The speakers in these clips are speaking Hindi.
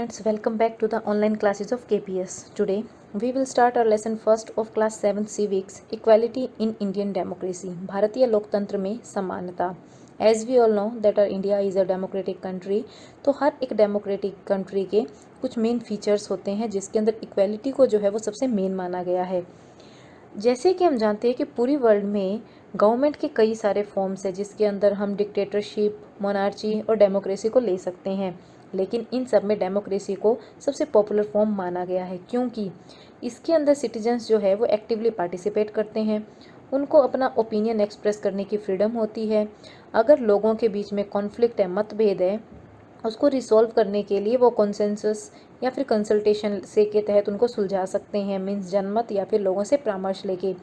students, welcome back to the online classes of KPS. Today we will start our lesson first of class 7 civics, equality in Indian democracy. भारतीय लोकतंत्र में समानता. As we all know that our India is a democratic country, तो हर एक democratic country के कुछ main features होते हैं जिसके अंदर equality को जो है वो सबसे main माना गया है. जैसे कि हम जानते हैं कि पूरी वर्ल्ड में गवर्नमेंट के कई सारे फॉर्म्स हैं जिसके अंदर हम डिक्टेटरशिप, मोनार्ची और डेमोक्रेसी को ले सकते हैं, लेकिन इन सब में डेमोक्रेसी को सबसे पॉपुलर फॉर्म माना गया है क्योंकि इसके अंदर सिटीजन्स जो है वो एक्टिवली पार्टिसिपेट करते हैं, उनको अपना ओपिनियन एक्सप्रेस करने की फ्रीडम होती है. अगर लोगों के बीच में कॉन्फ्लिक्ट है, मतभेद है, उसको रिसॉल्व करने के लिए वो कॉन्सेंसस या फिर कंसल्टेशन से के तहत उनको सुलझा सकते हैं, मीन्स जनमत या फिर लोगों से परामर्श लेके.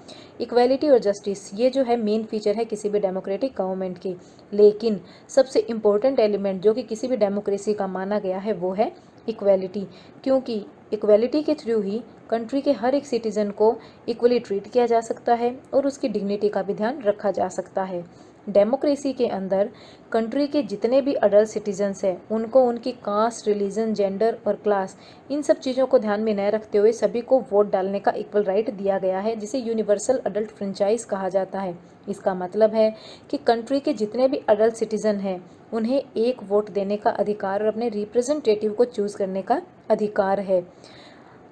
इक्वालिटी और जस्टिस ये जो है मेन फीचर है किसी भी डेमोक्रेटिक गवर्नमेंट की, लेकिन सबसे इम्पोर्टेंट एलिमेंट जो कि किसी भी डेमोक्रेसी का माना गया है वो है इक्वालिटी, क्योंकि इक्वालिटी के थ्रू ही कंट्री के हर एक सिटीज़न को इक्वली ट्रीट किया जा सकता है और उसकी डिग्निटी का भी ध्यान रखा जा सकता है. डेमोक्रेसी के अंदर कंट्री के जितने भी अडल्ट सिटीजन्स हैं उनको उनकी कास्ट, रिलीजन, जेंडर और क्लास इन सब चीज़ों को ध्यान में न रखते हुए सभी को वोट डालने का इक्वल राइट दिया गया है, जिसे यूनिवर्सल अडल्ट फ्रेंचाइज कहा जाता है. इसका मतलब है कि कंट्री के जितने भी अडल्ट सिटीजन हैं उन्हें एक वोट देने का अधिकार और अपने रिप्रेजेंटेटिव को चूज़ करने का अधिकार है.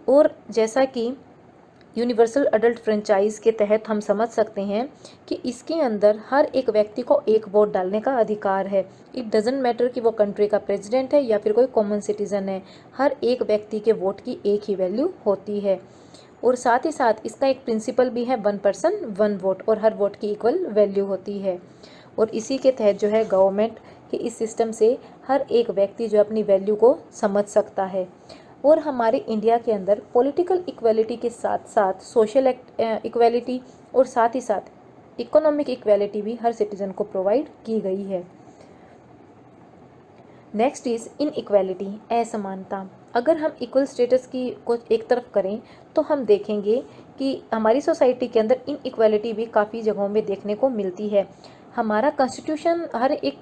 और जैसा कि यूनिवर्सल अडल्ट फ्रेंचाइज के तहत हम समझ सकते हैं कि इसके अंदर हर एक व्यक्ति को एक वोट डालने का अधिकार है. इट डजेंट मैटर कि वो कंट्री का प्रेसिडेंट है या फिर कोई कॉमन सिटीज़न है, हर एक व्यक्ति के वोट की एक ही वैल्यू होती है. और साथ ही साथ इसका एक प्रिंसिपल भी है, 1 पर्सन 1 वोट, और हर वोट की इक्वल वैल्यू होती है. और इसी के तहत जो है गवर्नमेंट के इस सिस्टम से हर एक व्यक्ति जो अपनी वैल्यू को समझ सकता है. और हमारे इंडिया के अंदर पॉलिटिकल इक्वालिटी के साथ साथ सोशल इक्वालिटी और साथ ही साथ इकोनॉमिक इक्वालिटी भी हर सिटीजन को प्रोवाइड की गई है. नेक्स्ट इज इनइक्वालिटी, असमानता. अगर हम इक्वल स्टेटस की को एक तरफ करें तो हम देखेंगे कि हमारी सोसाइटी के अंदर इनइक्वालिटी भी काफ़ी जगहों में देखने को मिलती है. हमारा कॉन्स्टिट्यूशन हर एक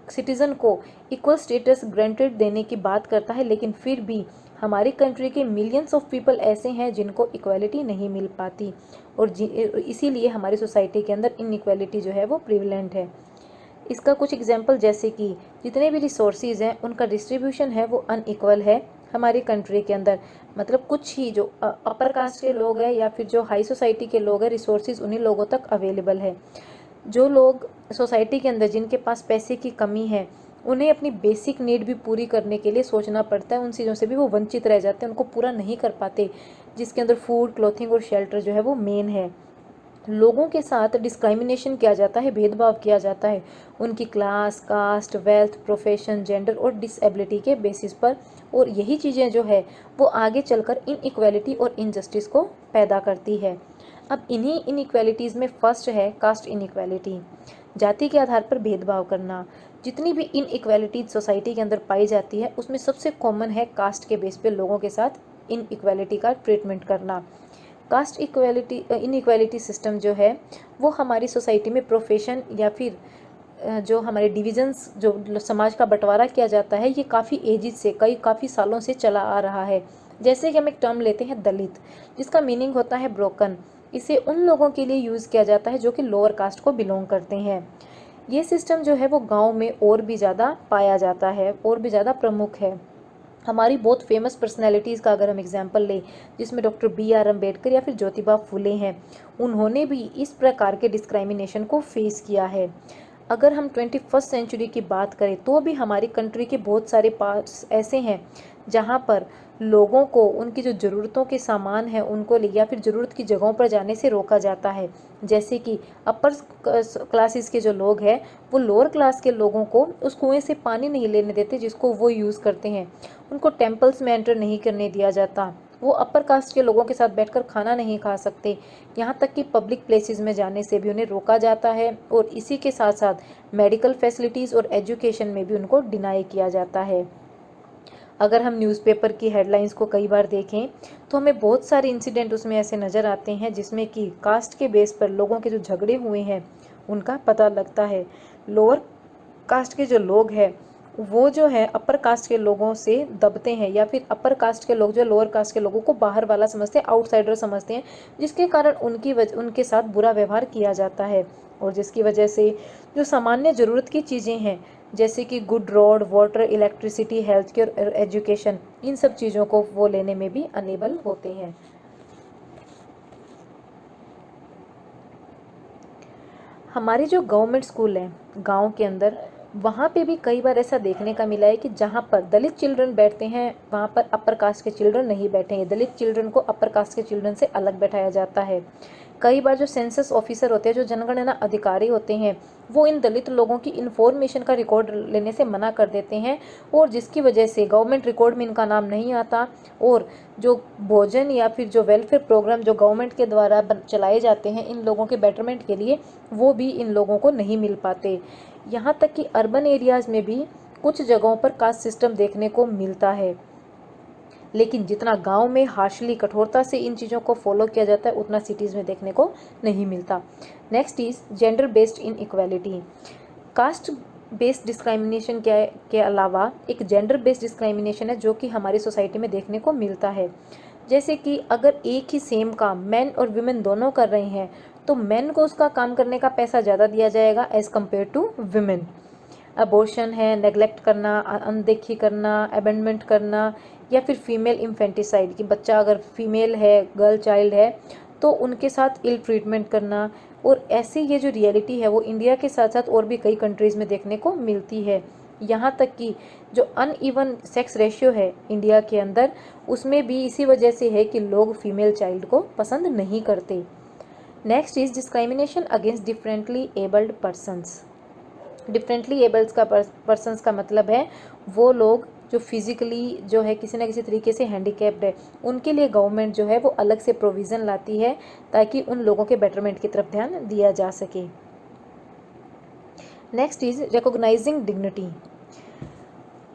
सिटीज़न को इक्वल स्टेटस ग्रांटेड देने की बात करता है, लेकिन फिर भी हमारी कंट्री के मिलियंस ऑफ पीपल ऐसे हैं जिनको इक्वालिटी नहीं मिल पाती और इसीलिए हमारी सोसाइटी के अंदर इनइक्वालिटी जो है वो प्रिवलेंट है. इसका कुछ एग्जांपल जैसे कि जितने भी रिसोर्सेज हैं उनका डिस्ट्रीब्यूशन है वो अनइक्वल है हमारी कंट्री के अंदर. मतलब कुछ ही जो अपर कास्ट के लोग हैं या फिर जो हाई सोसाइटी के लोग हैं, रिसोर्सेज उन्हीं लोगों तक अवेलेबल है. जो लोग सोसाइटी के अंदर जिनके पास पैसे की कमी है उन्हें अपनी बेसिक नीड भी पूरी करने के लिए सोचना पड़ता है, उन चीज़ों से भी वो वंचित रह जाते हैं, उनको पूरा नहीं कर पाते, जिसके अंदर फूड, क्लोथिंग और शेल्टर जो है वो मेन है. लोगों के साथ डिस्क्राइमिनेशन किया जाता है, भेदभाव किया जाता है उनकी class, caste, wealth, profession, gender और डिसेबिलिटी के बेसिस पर, और यही चीज़ें जो है वो आगे चलकर इनइक्वालिटी और इनजस्टिस को पैदा करती है. अब इन्हीं इनइक्वालिटीज़ में फर्स्ट है कास्ट इनइक्वालिटी, जाति के आधार पर भेदभाव करना. जितनी भी इनइक्वालिटीज सोसाइटी के अंदर पाई जाती है उसमें सबसे कॉमन है कास्ट के बेस पे लोगों के साथ इनइक्वालिटी का ट्रीटमेंट करना. कास्ट इनइक्वालिटी सिस्टम जो है वो हमारी सोसाइटी में प्रोफेशन या फिर जो हमारे डिविजन्स जो समाज का बंटवारा किया जाता है ये काफ़ी एजिज से काफ़ी सालों से चला आ रहा है. जैसे कि हम एक टर्म लेते हैं दलित, जिसका मीनिंग होता है ब्रोकन. इसे उन लोगों के लिए यूज़ किया जाता है जो कि लोअर कास्ट को बिलोंग करते हैं. ये सिस्टम जो है वो गांव में और भी ज़्यादा पाया जाता है और भी ज़्यादा प्रमुख है. हमारी बहुत फेमस पर्सनैलिटीज़ का अगर हम एग्जांपल लें, जिसमें डॉक्टर B.R. अम्बेडकर या फिर ज्योतिबा फुले हैं, उन्होंने भी इस प्रकार के डिस्क्राइमिनेशन को फेस किया है. अगर हम 21st सेंचुरी की बात करें तो भी हमारी कंट्री के बहुत सारे पार्ट्स ऐसे हैं जहाँ पर लोगों को उनकी जो ज़रूरतों के सामान है उनको ले या फिर ज़रूरत की जगहों पर जाने से रोका जाता है. जैसे कि अपर क्लासेस के जो लोग हैं वो लोअर क्लास के लोगों को उस कुएं से पानी नहीं लेने देते जिसको वो यूज़ करते हैं, उनको टेम्पल्स में एंटर नहीं करने दिया जाता, वो अपर कास्ट के लोगों के साथ बैठकर खाना नहीं खा सकते, यहाँ तक कि पब्लिक प्लेसेस में जाने से भी उन्हें रोका जाता है. और इसी के साथ साथ मेडिकल फैसिलिटीज़ और एजुकेशन में भी उनको डिनाई किया जाता है. अगर हम न्यूज़पेपर की हेडलाइंस को कई बार देखें तो हमें बहुत सारे इंसिडेंट उसमें ऐसे नज़र आते हैं जिसमें कि कास्ट के बेस पर लोगों के जो झगड़े हुए हैं उनका पता लगता है. लोअर कास्ट के जो लोग हैं वो जो है अपर कास्ट के लोगों से दबते हैं, या फिर अपर कास्ट के लोग जो लोअर कास्ट के लोगों को बाहर वाला समझते हैं, आउटसाइडर समझते हैं, जिसके कारण उनके साथ बुरा व्यवहार किया जाता है, और जिसकी वजह से जो सामान्य ज़रूरत की चीज़ें हैं जैसे कि good road, water, electricity, health care और एजुकेशन, इन सब चीज़ों को वो लेने में भी अनेबल होते हैं। हमारी जो गवर्नमेंट स्कूल है गांव के अंदर, वहाँ पे भी कई बार ऐसा देखने का मिला है कि जहाँ पर दलित चिल्ड्रन बैठते हैं वहाँ पर अपर कास्ट के चिल्ड्रन नहीं बैठेंगे, दलित चिल्ड्रन को अपर कास्ट के चिल्ड्रन से अलग बैठाया जाता है। कई बार जो सेंसस ऑफिसर होते हैं, जो जनगणना अधिकारी होते हैं, वो इन दलित लोगों की इन्फॉर्मेशन का रिकॉर्ड लेने से मना कर देते हैं, और जिसकी वजह से गवर्नमेंट रिकॉर्ड में इनका नाम नहीं आता, और जो भोजन या फिर जो वेलफेयर प्रोग्राम जो गवर्नमेंट के द्वारा चलाए जाते हैं इन लोगों के बेटरमेंट के लिए, वो भी इन लोगों को नहीं मिल पाते। यहाँ तक कि अर्बन एरियाज़ में भी कुछ जगहों पर कास्ट सिस्टम देखने को मिलता है, लेकिन जितना गांव में हार्शली कठोरता से इन चीज़ों को फॉलो किया जाता है उतना सिटीज़ में देखने को नहीं मिलता। Next is gender based inequality. Caste based discrimination के अलावा एक जेंडर बेस्ड डिस्क्राइमिनेशन है जो कि हमारी सोसाइटी में देखने को मिलता है। जैसे कि अगर एक ही सेम काम मैन और वुमेन दोनों कर रहे हैं तो मैन को उसका काम करने का पैसा ज़्यादा दिया जाएगा as compare to women. Abortion है, नेग्लेक्ट करना, अनदेखी करना, अबेंडमेंट करना, या फिर फीमेल इन्फेंटिसाइड कि बच्चा अगर फीमेल है, गर्ल चाइल्ड है तो उनके साथ इल ट्रीटमेंट करना। और ऐसी ये जो रियलिटी है वो इंडिया के साथ साथ और भी कई कंट्रीज़ में देखने को मिलती है। यहाँ तक कि जो अनइवन सेक्स रेशियो है इंडिया के अंदर, उसमें भी इसी वजह से है कि लोग फीमेल चाइल्ड को पसंद नहीं करते। Next is discrimination against differently abled persons. Differently abled का पर्सनस का मतलब है वो लोग जो फिजिकली जो है किसी न किसी तरीके से हैंडीकैप्ड है, उनके लिए गवर्नमेंट जो है वो अलग से प्रोविज़न लाती है ताकि उन लोगों के बेटरमेंट की तरफ ध्यान दिया जा सके। Next is recognising dignity.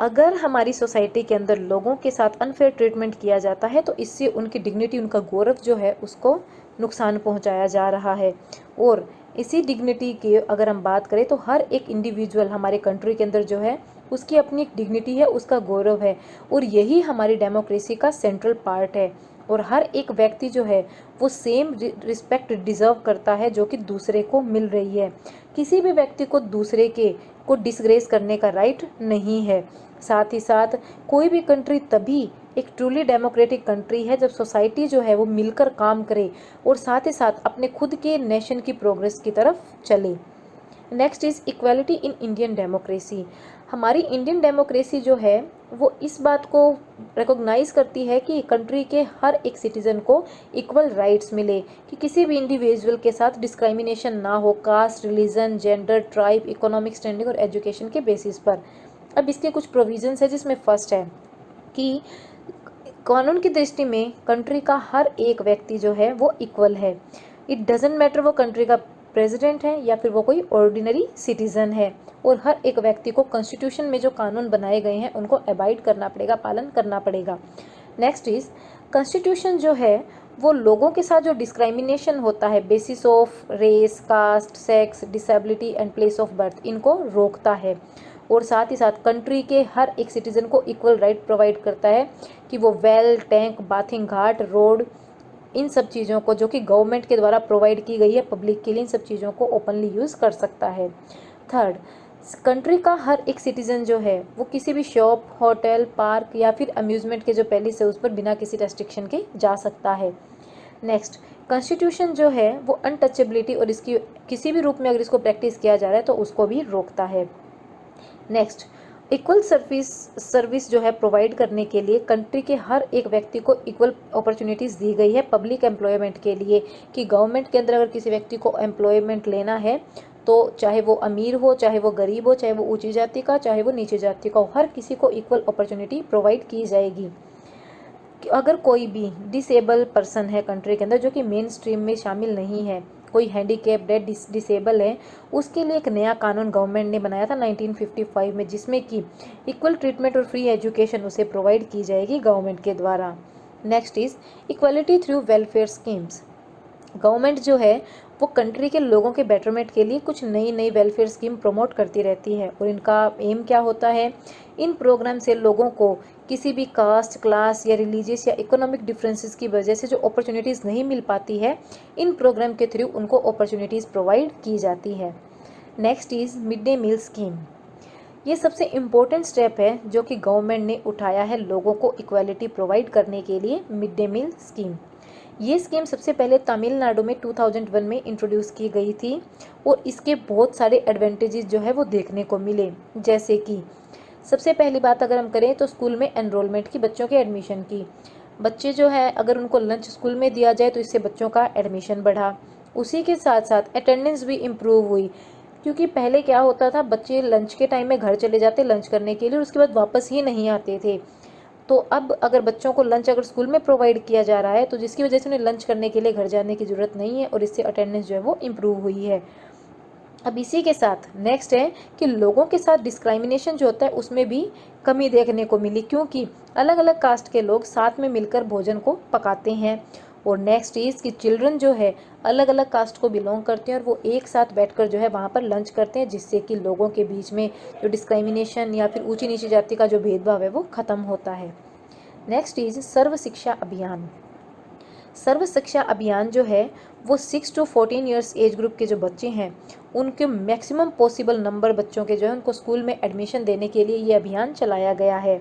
अगर हमारी सोसाइटी के अंदर लोगों के साथ अनफेयर ट्रीटमेंट किया जाता है तो इससे उनकी डिग्निटी, उनका गौरव जो है उसको नुकसान पहुंचाया जा रहा है। और इसी डिग्निटी की अगर हम बात करें तो हर एक इंडिविजुअल हमारे कंट्री के अंदर जो है उसकी अपनी एक डिग्निटी है, उसका गौरव है, और यही हमारी डेमोक्रेसी का सेंट्रल पार्ट है। और हर एक व्यक्ति जो है वो सेम रिस्पेक्ट डिज़र्व करता है जो कि दूसरे को मिल रही है। किसी भी व्यक्ति को दूसरे को डिसग्रेस करने का राइट नहीं है। साथ ही साथ कोई भी कंट्री तभी एक ट्रूली डेमोक्रेटिक कंट्री है जब सोसाइटी जो है वो मिलकर काम करे और साथ ही साथ अपने खुद के नेशन की प्रोग्रेस की तरफ चले। Next is equality in Indian democracy. हमारी इंडियन डेमोक्रेसी जो है वो इस बात को रिकॉग्नाइज़ करती है कि कंट्री के हर एक सिटीज़न को इक्वल राइट्स मिले, कि किसी भी इंडिविजुअल के साथ डिस्क्राइमिनेशन ना हो caste, religion, gender, tribe, economic standing और एजुकेशन के बेसिस पर। अब इसके कुछ प्रोविजंस है जिसमें फर्स्ट है कि कानून की दृष्टि में कंट्री का हर एक व्यक्ति जो है वो इक्वल है। इट डजेंट मैटर वो कंट्री का प्रेसिडेंट है या फिर वो कोई ऑर्डिनरी सिटीज़न है, और हर एक व्यक्ति को कॉन्स्टिट्यूशन में जो कानून बनाए गए हैं उनको अबाइड करना पड़ेगा, पालन करना पड़ेगा। नेक्स्ट इज कॉन्स्टिट्यूशन जो है वो लोगों के साथ जो डिस्क्राइमिनेशन होता है basis of race, caste, sex, disability and place of birth, इनको रोकता है। और साथ ही साथ कंट्री के हर एक सिटीज़न को इक्वल राइट प्रोवाइड करता है कि वो वेल, टैंक, बाथिंग घाट, रोड, इन सब चीज़ों को जो कि गवर्नमेंट के द्वारा प्रोवाइड की गई है पब्लिक के लिए, इन सब चीज़ों को ओपनली यूज़ कर सकता है। थर्ड, कंट्री का हर एक सिटीज़न जो है वो किसी भी शॉप, होटल, पार्क या फिर अम्यूज़मेंट के जो पैलेस है उस पर बिना किसी रेस्ट्रिक्शन के जा सकता है। नेक्स्ट, कॉन्स्टिट्यूशन जो है वो अनटचेबिलिटी और इसकी किसी भी रूप में अगर इसको प्रैक्टिस किया जा रहा है तो उसको भी रोकता है। नेक्स्ट, इक्वल सर्विस जो है प्रोवाइड करने के लिए कंट्री के हर एक व्यक्ति को इक्वल अपॉर्चुनिटीज़ दी गई है पब्लिक एम्प्लॉयमेंट के लिए, कि गवर्नमेंट के अंदर अगर किसी व्यक्ति को एम्प्लॉयमेंट लेना है तो चाहे वो अमीर हो, चाहे वो गरीब हो, चाहे वो ऊंची जाति का, चाहे वो नीची जाति का हो, हर किसी को इक्वल अपॉर्चुनिटी प्रोवाइड की जाएगी। अगर कोई भी डिसेबल पर्सन है कंट्री के अंदर जो कि मेन स्ट्रीम में शामिल नहीं है, कोई हैंडीकैप्ड है, डिसेबल है, उसके लिए एक नया कानून गवर्नमेंट ने बनाया था 1955 में, जिसमें कि इक्वल ट्रीटमेंट और फ्री एजुकेशन उसे प्रोवाइड की जाएगी गवर्नमेंट के द्वारा। Next is equality through welfare schemes. Government जो है वो कंट्री के लोगों के बेटरमेंट के लिए कुछ नई नई वेलफेयर स्कीम प्रमोट करती रहती है। और इनका एम क्या होता है, इन प्रोग्राम से लोगों को किसी भी कास्ट, क्लास या रिलीजियस या इकोनॉमिक डिफरेंसेस की वजह से जो अपॉर्चुनिटीज़ नहीं मिल पाती है, इन प्रोग्राम के थ्रू उनको अपॉर्चुनिटीज़ प्रोवाइड की जाती है। Next is mid day meal scheme. ये सबसे इम्पोर्टेंट स्टेप है जो कि गवर्नमेंट ने उठाया है लोगों को इक्वालिटी प्रोवाइड करने के लिए, मिड डे मील स्कीम। ये स्कीम सबसे पहले तमिलनाडु में 2001 में इंट्रोड्यूस की गई थी और इसके बहुत सारे एडवांटेजेस जो है वो देखने को मिले। जैसे कि सबसे पहली बात अगर हम करें तो स्कूल में एनरोलमेंट की, बच्चों के एडमिशन की। बच्चे जो है अगर उनको लंच स्कूल में दिया जाए तो इससे बच्चों का एडमिशन बढ़ा। उसी के साथ साथ अटेंडेंस भी इम्प्रूव हुई, क्योंकि पहले क्या होता था, बच्चे लंच के टाइम में घर चले जाते लंच करने के लिए और उसके बाद वापस ही नहीं आते थे। तो अब अगर बच्चों को लंच अगर स्कूल में प्रोवाइड किया जा रहा है तो जिसकी वजह से उन्हें लंच करने के लिए घर जाने की ज़रूरत नहीं है और इससे अटेंडेंस जो है वो इम्प्रूव हुई है। अब इसी के साथ नेक्स्ट है कि लोगों के साथ डिस्क्राइमिनेशन जो होता है उसमें भी कमी देखने को मिली, क्योंकि अलग अलग कास्ट के लोग साथ में मिलकर भोजन को पकाते हैं। और नेक्स्ट इज़ कि चिल्ड्रन जो है अलग अलग कास्ट को बिलोंग करते हैं और वो एक साथ बैठकर जो है वहाँ पर लंच करते हैं, जिससे कि लोगों के बीच में जो डिस्क्राइमिनेशन या फिर ऊंची नीची जाति का जो भेदभाव है वो ख़त्म होता है। नेक्स्ट इज़ सर्व शिक्षा अभियान। सर्व शिक्षा अभियान जो है वो 6 to 14 ईयर्स एज ग्रुप के जो बच्चे हैं उनके मैक्सिमम पॉसिबल नंबर बच्चों के जो है उनको स्कूल में एडमिशन देने के लिए ये अभियान चलाया गया है।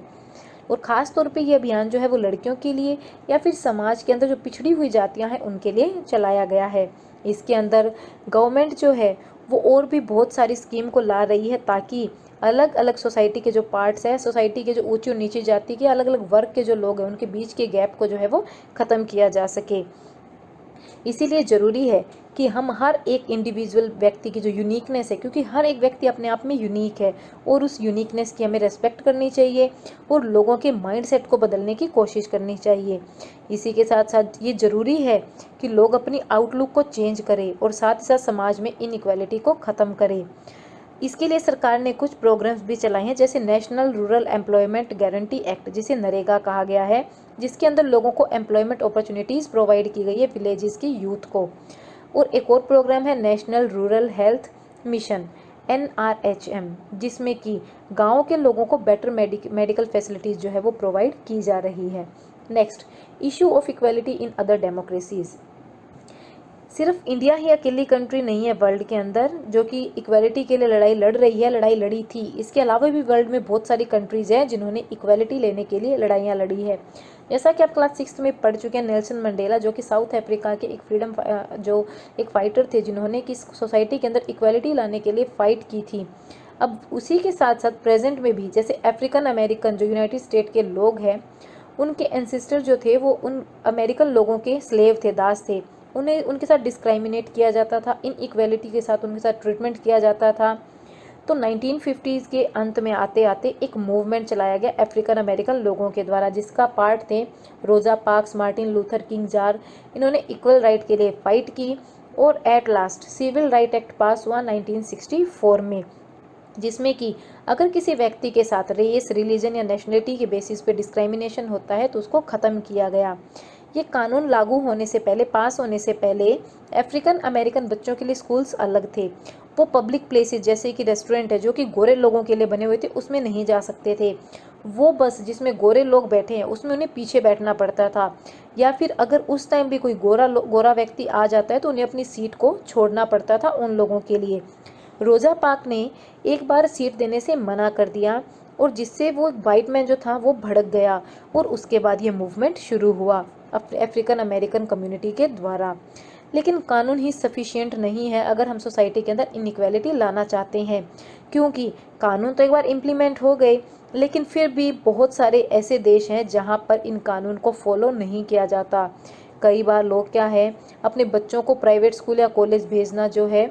और ख़ास तौर पे ये अभियान जो है वो लड़कियों के लिए या फिर समाज के अंदर जो पिछड़ी हुई जातियां हैं उनके लिए चलाया गया है। इसके अंदर गवर्नमेंट जो है वो और भी बहुत सारी स्कीम को ला रही है ताकि अलग अलग सोसाइटी के जो पार्ट्स हैं, सोसाइटी के जो ऊंची और नीची जाति के अलग अलग वर्ग के जो लोग हैं उनके बीच के गैप को जो है वो ख़त्म किया जा सके। इसीलिए ज़रूरी है कि हम हर एक इंडिविजुअल व्यक्ति की जो यूनिकनेस है, क्योंकि हर एक व्यक्ति अपने आप में यूनिक है और उस यूनिकनेस की हमें रेस्पेक्ट करनी चाहिए और लोगों के माइंडसेट को बदलने की कोशिश करनी चाहिए। इसी के साथ साथ ये ज़रूरी है कि लोग अपनी आउटलुक को चेंज करें और साथ ही साथ समाज में इनइक्वालिटी को ख़त्म करें। इसके लिए सरकार ने कुछ प्रोग्राम्स भी चलाए हैं, जैसे national rural employment guarantee act, जिसे नरेगा कहा गया है, जिसके अंदर लोगों को एम्प्लॉयमेंट अपॉर्चुनिटीज़ प्रोवाइड की गई है विलेजेस की यूथ को। और एक और प्रोग्राम है national rural health mission NRHM, जिसमें कि गाँव के लोगों को बेटर मेडिकल फैसिलिटीज़ जो है वो प्रोवाइड की जा रही है। Next, issue of equality in other democracies. सिर्फ इंडिया ही अकेली कंट्री नहीं है वर्ल्ड के अंदर जो कि इक्वालिटी के लिए लड़ाई लड़ रही है, लड़ाई लड़ी थी। इसके अलावा भी वर्ल्ड में बहुत सारी कंट्रीज़ हैं जिन्होंने इक्वालिटी लेने के लिए लड़ाइयाँ लड़ी है। जैसा कि आप क्लास 6 में पढ़ चुके हैं, नेल्सन मंडेला जो कि साउथ अफ्रीका के एक फ्रीडम जो एक फाइटर थे जिन्होंने कि सोसाइटी के अंदर इक्वालिटी लाने के लिए फ़ाइट की थी। अब उसी के साथ साथ प्रेजेंट में भी जैसे अफ्रीकन अमेरिकन जो यूनाइटेड स्टेट के लोग हैं, उनके एंसेस्टर जो थे वो उन अमेरिकन लोगों के स्लेव थे, दास थे। उन्हें उनके साथ डिस्क्राइमिनेट किया जाता था, इनइक्वालिटी के साथ उनके साथ ट्रीटमेंट किया जाता था। तो 1950s के अंत में आते आते एक मूवमेंट चलाया गया अफ्रीकन अमेरिकन लोगों के द्वारा, जिसका पार्ट थे Rosa Parks, Martin Luther King Jr. इन्होंने इक्वल राइट के लिए फ़ाइट की और at last civil right act pass हुआ 1964 में, जिसमें कि अगर किसी व्यक्ति के साथ रेस, रिलीजन या नेशनलिटी के बेसिस पे डिस्क्राइमिनेशन होता है तो उसको ख़त्म किया गया। ये कानून लागू होने से पहले, पास होने से पहले अफ्रीकन अमेरिकन बच्चों के लिए स्कूल्स अलग थे। वो पब्लिक प्लेसेस जैसे कि रेस्टोरेंट है जो कि गोरे लोगों के लिए बने हुए थे उसमें नहीं जा सकते थे। वो बस जिसमें गोरे लोग बैठे हैं उसमें उन्हें पीछे बैठना पड़ता था, या फिर अगर उस टाइम भी कोई गोरा व्यक्ति आ जाता है तो उन्हें अपनी सीट को छोड़ना पड़ता था उन लोगों के लिए। रोज़ा पार्क ने एक बार सीट देने से मना कर दिया और जिससे वो वाइट मैन जो था वो भड़क गया और उसके बाद ये मूवमेंट शुरू हुआ अफ्रीकन अमेरिकन कम्युनिटी के द्वारा। लेकिन कानून ही सफिशिएंट नहीं है अगर हम सोसाइटी के अंदर इनइक्वालिटी लाना चाहते हैं, क्योंकि कानून तो एक बार इम्प्लीमेंट हो गए लेकिन फिर भी बहुत सारे ऐसे देश हैं जहां पर इन कानून को फॉलो नहीं किया जाता। कई बार लोग क्या है अपने बच्चों को प्राइवेट स्कूल या कॉलेज भेजना जो है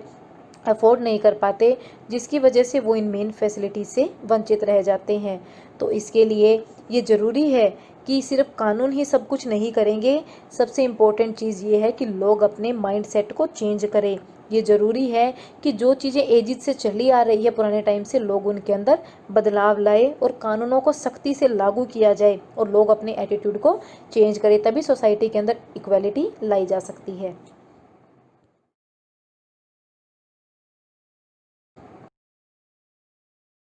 अफोर्ड नहीं कर पाते, जिसकी वजह से वो इन मेन फैसिलिटीज़ से वंचित रह जाते हैं। तो इसके लिए ये ज़रूरी है कि सिर्फ कानून ही सब कुछ नहीं करेंगे, सबसे इम्पोर्टेंट चीज़ ये है कि लोग अपने माइंडसेट को चेंज करें। ये ज़रूरी है कि जो चीज़ें एजिज से चली आ रही है पुराने टाइम से, लोग उनके अंदर बदलाव लाए और कानूनों को सख्ती से लागू किया जाए और लोग अपने एटीट्यूड को चेंज करें, तभी सोसाइटी के अंदर इक्वालिटी लाई जा सकती है।